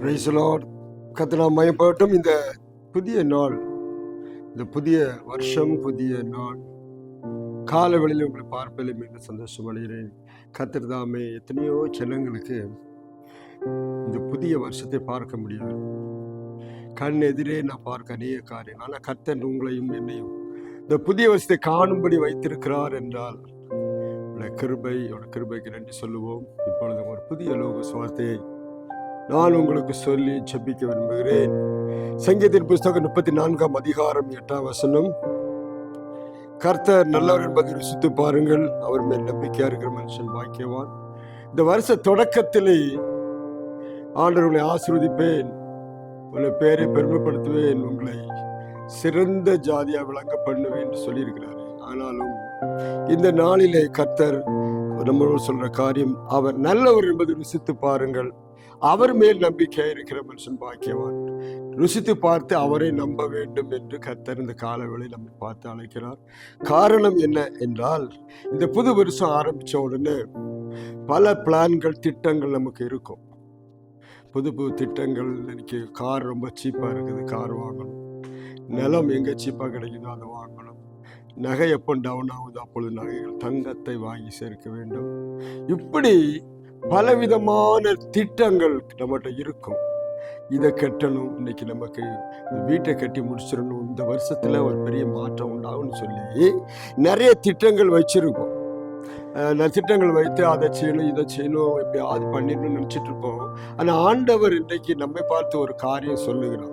Praise the Lord. கர்த்தர் நாம் மகிமைப்படட்டும். இந்த புதிய நாள், இந்த புதிய வருஷம், புதிய நாள் காலவெளியில் உங்களை பார்ப்பதில் மிக சந்தோஷம் அடைகிறேன். கர்த்தர் தாமே எத்தனையோ ஜனங்களுக்கு இந்த புதிய வருஷத்தை பார்க்க முடியாது. கண் எதிரே நான் பார்க்க அநேக காரியம். ஆனால் கர்த்தர் உங்களையும் என்னையும் இந்த புதிய வருஷத்தை காணும்படி வைத்திருக்கிறார் என்றால் கிருபைக்கு நன்றி சொல்லுவோம். இப்பொழுது ஒரு புதிய லோக சுவார்த்தையை நான் உங்களுக்கு சொல்லி ஜெபிக்க விரும்புகிறேன். சங்கீதத்தின் புஸ்தகம் 34ஆம் அதிகாரம் 8ஆம் வசனம். கர்த்தர் நல்லவர் என்பதை ருசித்து பாருங்கள், அவர் மேல் நம்பிக்கையா இருக்கிற மனுஷன் பாக்கியவான். இந்த வருஷ தொடக்கத்திலே ஆண்டவர்களை ஆசீர்வதிப்பேன், உங்களை பேரை பெருமைப்படுத்துவேன், உங்களை சிறந்த ஜாதியா விளங்க பண்ணுவேன் என்று சொல்லியிருக்கிறார். ஆனாலும் இந்த நாளிலே கர்த்தர் நம்மளோட சொல்ற காரியம், அவர் நல்லவர் என்பதை ருசித்து பாருங்கள், அவர் மேல் நம்பிக்கையா இருக்கிற மனுஷன் பாக்கியவான். ருசித்து பார்த்து அவரை நம்ப வேண்டும் என்று கர்த்தர் இந்த காலவேளை நம்மை பார்த்து அழைக்கிறார். காரணம் என்ன என்றால், இந்த புது வருஷம் ஆரம்பிச்ச உடனே பல பிளான்கள், திட்டங்கள் நமக்கு இருக்கும். புது புது திட்டங்கள். இன்னைக்கு கார் ரொம்ப சீப்பா இருக்குது, கார் வாங்கணும். நிலம் எங்க சீப்பா கிடைக்குதோ அதை வாங்கணும். நகை எப்போ டவுன் ஆகுது அப்பொழுது நகைகள், தங்கத்தை வாங்கி சேர்க்க வேண்டும். இப்படி பலவிதமான திட்டங்கள் நம்மகிட்ட இருக்கும். இதை கட்டணும், இன்னைக்கு நமக்கு வீட்டை கட்டி முடிச்சிடணும், இந்த வருஷத்துல ஒரு பெரிய மாற்றம் உண்டாகும்னு சொல்லி நிறைய திட்டங்கள் வச்சிருக்கோம். திட்டங்கள் வைத்து அதை செய்யணும், இதை செய்யணும், எப்படியாவது பண்ணிடணும்னு நினைச்சிட்டு இருப்போம். ஆனால் ஆண்டவர் இன்றைக்கு நம்மை பார்த்து ஒரு காரியம் சொல்லுகிறார்.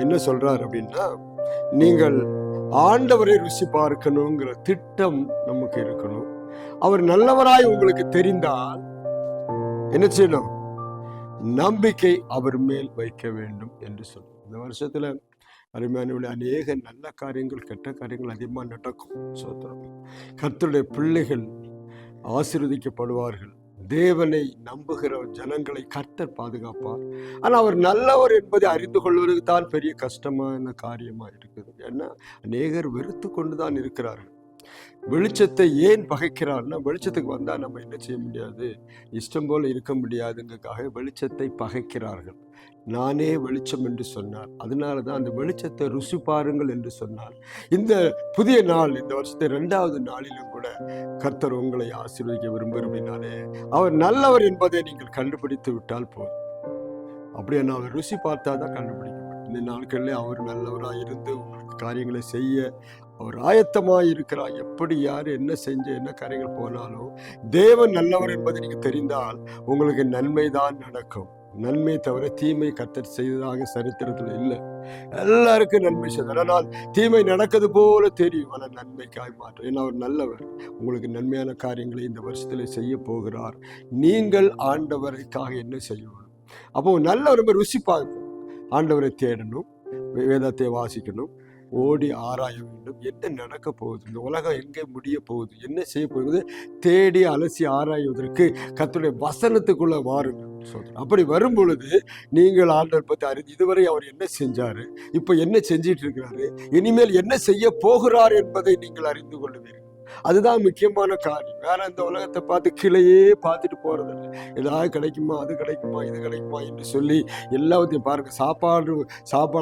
என்ன சொல்றார் அப்படின்னா, நீங்கள் ஆண்டவரை ருசி பார்க்கணுங்கிற திட்டம் நமக்கு இருக்கணும். அவர் நல்லவராய் உங்களுக்கு தெரிந்தால் என்ன செய்யணும்? நம்பிக்கை அவர் மேல் வைக்க வேண்டும் என்று சொல்லும். இந்த வருஷத்துல அருமையான அநேக நல்ல காரியங்கள், கெட்ட காரியங்கள் அதிகமாக நடக்கும். கர்த்தருடைய பிள்ளைகள் ஆசீர்வதிக்கப்படுவார்கள். தேவனை நம்புகிற ஜனங்களை கர்த்தர் பாதுகாப்பார். ஆனால் அவர் நல்லவர் என்பதை அறிந்து கொள்வதற்கு தான் பெரிய கஷ்டமான காரியமாக இருக்குது. ஏன்னா அநேகர் வெறுத்து கொண்டு தான் இருக்கிறார்கள். வெளிச்சத்தை ஏன் பகைக்கிறார்னா, வெளிச்சத்துக்கு வந்தால் நம்ம என்ன செய்ய முடியாது, இஷ்டம் போல இருக்க முடியாதுங்கிறதுக்காக வெளிச்சத்தை பகைக்கிறார்கள். நானே வெளிச்சம் என்று சொன்னார். அதனால தான் அந்த வெளிச்சத்தை ருசி பாருங்கள் என்று சொன்னார். இந்த புதிய நாள், இந்த வருஷத்தை 2வது நாளிலும் கூட கர்த்தர் உங்களை ஆசீர்வதிக்க விரும்புகிறபடினாலே அவர் நல்லவர் என்பதை நீங்கள் கண்டுபிடித்து விட்டால் போதும். அப்படியே நான் அவர் ருசி பார்த்தா தான் கண்டுபிடிக்க முடியும். இந்த நாட்களிலே அவர் நல்லவராக இருந்து உங்களுக்கு காரியங்களை செய்ய அவர் ஆயத்தமாக இருக்கிறார். எப்படி யார் என்ன செஞ்சு என்ன காரியங்கள் போனாலும் தேவன் நல்லவர் என்பதை நீங்கள் தெரிந்தால் உங்களுக்கு நன்மை தான் நடக்கும். நன்மை தவிர தீமை கர்த்தர் செய்ததாக சரித்திரத்தில் இல்லை. எல்லாருக்கும் நன்மை செய்தார். ஆனால் தீமை நடக்கிறது போல தெரியும், ஆனால் நன்மைக்காய் மாற்றம். ஏன்னா அவர் நல்லவர். உங்களுக்கு நன்மையான காரியங்களை இந்த வருஷத்துல செய்ய போகிறார். நீங்கள் ஆண்டவருக்காக என்ன செய்யணும்? அப்போ நல்லவர் ருசி பார்க்கணும், ஆண்டவரை தேடணும், வேதத்தை வாசிக்கணும், ஓடி ஆராய வேண்டும். என்ன நடக்க போகுது, இந்த உலகம் எங்கே முடிய போகுது, என்ன செய்ய போகுது, தேடி அலசி ஆராய்வதற்கு கர்த்தருடைய வசனத்துக்குள்ள வாருங்கள். அப்படி வரும் பொழுது நீங்கள் ஆண்டவர் பற்றி அறிந்து, இதுவரை அவர் என்ன செஞ்சாரு, இப்போ என்ன செஞ்சிட்டு இருக்கிறாரு, இனிமேல் என்ன செய்ய போகிறார் என்பதை நீங்கள் அறிந்து கொள்ளுவீர்கள். அதுதான் முக்கியமான காரியம். வேற இந்த உலகத்தை பார்த்து கீழையே பார்த்துட்டு போறதில்லை. ஏதாவது கிடைக்குமா, அது கிடைக்குமா, இது கிடைக்குமா என்று சொல்லி எல்லாத்தையும் பாருங்க. சாப்பாடு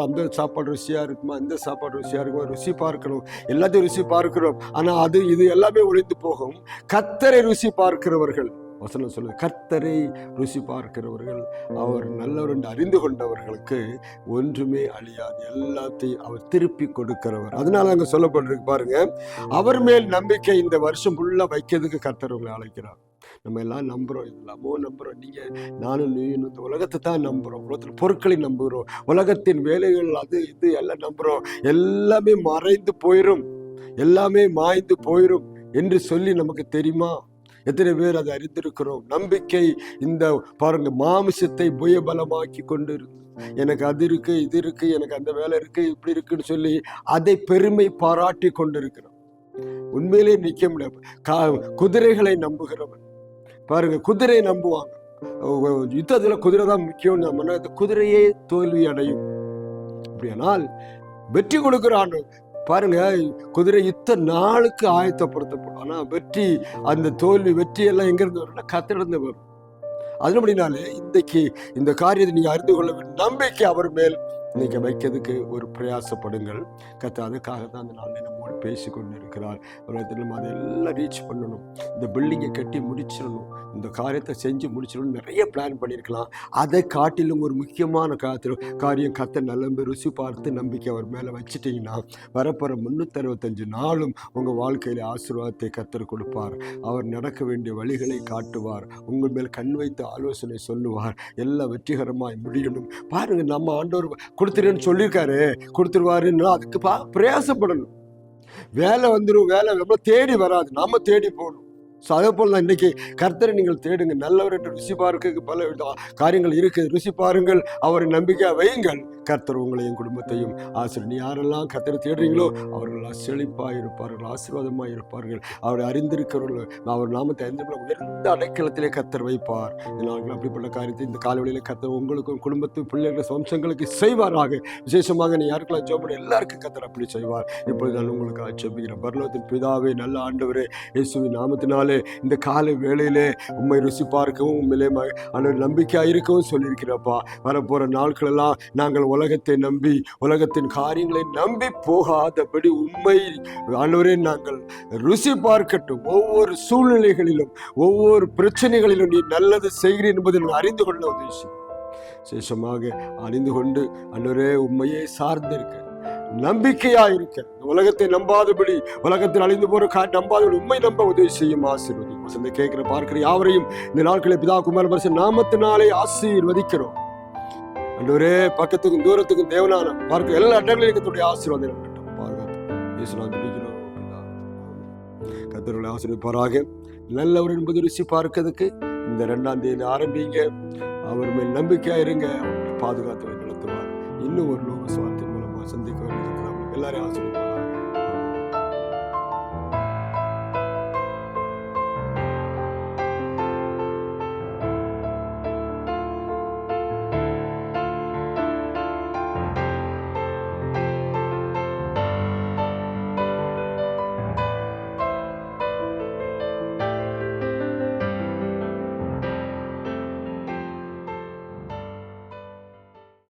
அந்த சாப்பாடு ருசியா இருக்குமா, இந்த சாப்பாடு ருசியா இருக்குமா, ருசி பார்க்கணும், எல்லாத்தையும் ருசி பார்க்கிறோம். ஆனா அது இது எல்லாமே ஒழிந்து போகும். கர்த்தரை ருசி பார்க்கிறவர்கள், வசனம் சொல்லுது, கர்த்தரை ருசி பார்க்கிறவர்கள், அவர் நல்லவர் என்று அறிந்து கொண்டவர்களுக்கு ஒன்றுமே அழியாது, எல்லாத்தையும் அவர் திருப்பி கொடுக்கிறவர். அதனால அங்க சொல்லப்பட்டிருக்கு பாருங்க, அவர் மேல் நம்பிக்கை இந்த வருஷம் ஃபுல்லா வைக்கிறதுக்கு கர்த்தர் உங்களை அழைக்கிறார். நம்ம எல்லாம் நம்புறோம், எல்லாமோ நம்புறோம். நீங்க நானும் நீயும் இந்த உலகத்தை தான் நம்புறோம், உலகத்தில் பொருட்களை நம்புகிறோம், உலகத்தின் வேலைகள் அது இது எல்லாம் நம்புறோம். எல்லாமே மறைந்து போயிடும், எல்லாமே மாய்ந்து போயிடும் என்று சொல்லி நமக்கு தெரியுமா? எத்தனை பேர் அதை அறிந்திருக்கிறோம்? நம்பிக்கை இந்த பாருங்க மாமிசத்தை புயபலமாக்கி கொண்டு இருக்கு. எனக்கு அது இருக்கு, இது இருக்கு, எனக்கு அந்த வேலை இருக்கு, இப்படி இருக்குன்னு சொல்லி அதை பெருமை பாராட்டி கொண்டு இருக்கிறோம். உண்மையிலே நிற்க முடியாது. குதிரைகளை நம்புகிறவன் பாருங்க, குதிரை நம்புவாங்க. யுத்தத்துல குதிரை தான் முக்கியம். நம்ம குதிரையே தோல்வி அடையும். அப்படியானால் வெற்றி கொடுக்கிறான் பாருங்க. குதிரை யுத்த நாளுக்கு ஆயத்தப்படுத்தப்படும். ஆனா வெற்றி, அந்த தோல்வி, வெற்றி எல்லாம் எங்கிருந்து வரும்னா கர்த்தரிடந்து வரும். அதன்படினாலே இன்றைக்கு இந்த காரியத்தை நீங்க அறிந்து கொள்ள வேண்டும். நம்பிக்கை அவர் மேல் நீங்க வைக்கிறதுக்கு ஒரு பிரயாசப்படுங்கள். கர்த்தர் அதுக்காக தான் அந்த நாளில் நம்மோடு பேசி கொண்டு இருக்கிறார். நம்ம அதெல்லாம் ரீச் பண்ணணும், இந்த பில்டிங்கை கட்டி முடிச்சிடணும், இந்த காரியத்தை செஞ்சு முடிச்சிடணும். நிறைய பிளான் பண்ணியிருக்கலாம். அதை காட்டிலும் ஒரு முக்கியமான காரியம் கர்த்தர் நல்ல ருசி பார்த்து நம்பிக்கை அவர் மேலே வச்சுட்டிங்கன்னா வரப்போகிற 365 நாளும் உங்கள் வாழ்க்கையில் ஆசீர்வாதத்தை கர்த்தர் கொடுப்பார். அவர் நடக்க வேண்டிய வழிகளை காட்டுவார். உங்கள் மேல் கண் வைத்து ஆலோசனை சொல்லுவார். எல்லாம் வெற்றிகரமாய் முடியணும். பாருங்கள், நம்ம ஆண்டவர் கொடுத்துருன்னு சொல்லியிருக்காரு, கொடுத்துருவாருன்னா அதுக்கு பிரயாசப்படணும். வேலை வந்துடும், வேலை நம்ம தேடி வராது, நாம தேடி போகணும். ஸோ அதே போல் தான் இன்றைக்கி கர்த்தரை நீங்கள் தேடுங்க. நல்லவர் என்று ருசி பார்க்க பல காரியங்கள் இருக்குது. ருசி பாருங்கள், அவரை நம்பிக்கையாக வையுங்கள். கர்த்தர் உங்களையும் குடும்பத்தையும் நீ யாரெல்லாம் கர்த்தரை தேடுறீங்களோ அவர்கள் செழிப்பாக இருப்பார்கள், ஆசீர்வாதமாக இருப்பார்கள். அவரை அறிந்திருக்கிறவர்கள், அவர் நாமத்தை அறிந்து உயர்ந்த அடைக்கலத்திலே கர்த்தர் வைப்பார். நாங்கள் அப்படிப்பட்ட காரியத்தை இந்த காலவெளியில் கர்த்தர் உங்களுக்கும் குடும்பத்து பிள்ளைகள் வம்சங்களுக்கு செய்வாராக. விசேஷமாக நீ யாருக்கெல்லாம் ஜெபம் எல்லாருக்கும் கர்த்தர் அப்படி செய்வார். இப்பொழுது நான் உங்களுக்கு ஜெபிக்கிறேன். பரலோகத்தின் பிதாவே, நல்ல ஆண்டவரே, இயேசுவின் நாமத்தினாலே இந்த காலை வேளையிலே உண்மை ருசி பார்க்கவும் உண்மையிலே நம்பிக்கையாக இருக்கவும் சொல்லியிருக்கிறப்பா. வரப்போகிற நாட்கள் எல்லாம் நாங்கள் உலகத்தை நம்பி உலகத்தின் காரியங்களை நம்பி போகாதபடி உண்மை ஆண்டவரே நாங்கள் ருசி பார்க்கட்டும். ஒவ்வொரு சூழ்நிலைகளிலும் ஒவ்வொரு பிரச்சனைகளிலும் நீ நல்லது செய்கிறீர் என்பதை அறிந்து கொள்ள உதவி விசேஷமாக அறிந்து கொண்டு ஆண்டவரே உண்மையை சார்ந்திருக்க, நம்பிக்கையா இருக்க, உலகத்தை நம்பாதபடி, உலகத்தில் அழிந்து போற நம்பாதபடி உண்மை நம்ப உதவி செய்யும். ஆசீர்வதி கேட்கிற பார்க்கிற யாவரையும் இந்த நாட்களை பிதா குமார பரிசுத்த நாமத்தினாலே ஆசீர்வதிக்கிறோம். ஆண்டவரே, பக்கத்துக்கும் தூரத்துக்கும் தேவனான பார்க்கிற எல்லா இடங்களிலும் இருக்கக்கூடிய ஆசீர்வாதம் கர்த்தர்களை ஆசீர்வதிப்பாராக. நல்லவர் என்பது ருசி பார்க்கிறதுக்கு இந்த 2ஆம் தேதி ஆரம்பிங்க. அவர் மேல் நம்பிக்கையா இருங்க. பாதுகாத்து நடத்துவார். இன்னும் ஒரு லோக சுவார்த்தை மூலமாக சந்திக்க எல்லாரையும் ஆசீர்வதிப்பாராக.